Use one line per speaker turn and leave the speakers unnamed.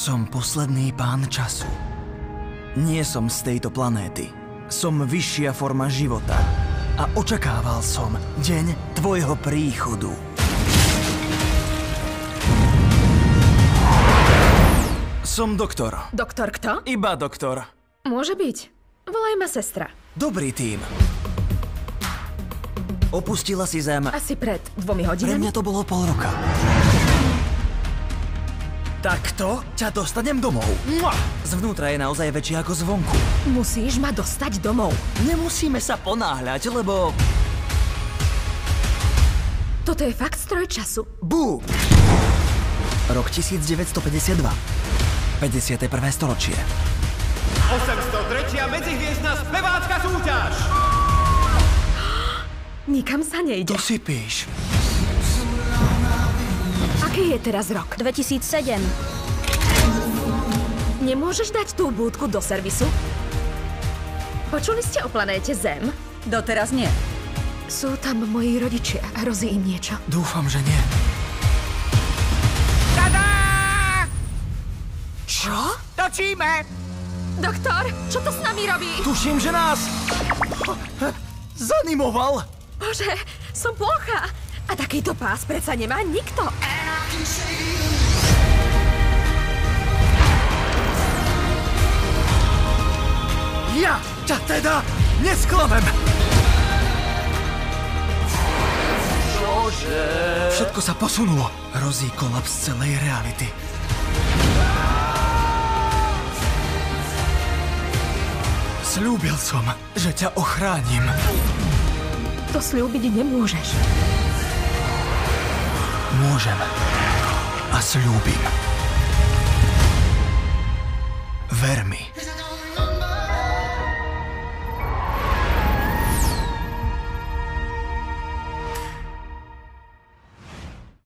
Som posledný pán času. Nie som z tejto planéty. Som vyššia forma života. A očakával som deň tvojho príchodu. Som doktor.
Doktor kto?
Iba doktor.
Môže byť. Volaj ma sestra.
Dobrý tím. Opustila si Zem.
Asi pred 2
Pre
hodinami.
mňa to bolo pol roka. Takto ťa dostanem domov. Mua! Zvnútra je naozaj väčšie ako zvonku.
Musíš ma dostať domov.
Nemusíme sa ponáhľať, lebo...
Toto je fakt stroj času.
Bú! Rok 1952. 51. storočie.
803. medzihviezdna spevácka súťaž!
Nikam sa nejde.
To si píš.
Aký je teraz rok?
2007.
Nemôžeš dať tú búdku do servisu? Počuli ste o planéte Zem?
Doteraz nie.
Sú tam moji rodičia. Hrozí im niečo.
Dúfam, že nie. Čo?
Točíme!
Doktor, čo to s nami robí?
Tuším, že nás... zanimoval.
Bože, som plocha. A takýto pás predsa nemá nikto.
Ja ťa teda nesklamem. Čože? Všetko sa posunulo. Hrozí kolaps celej reality. Sľúbil som, že ťa ochránim.
To sľúbiť nemôžeš.
Môžem. A sľúbim.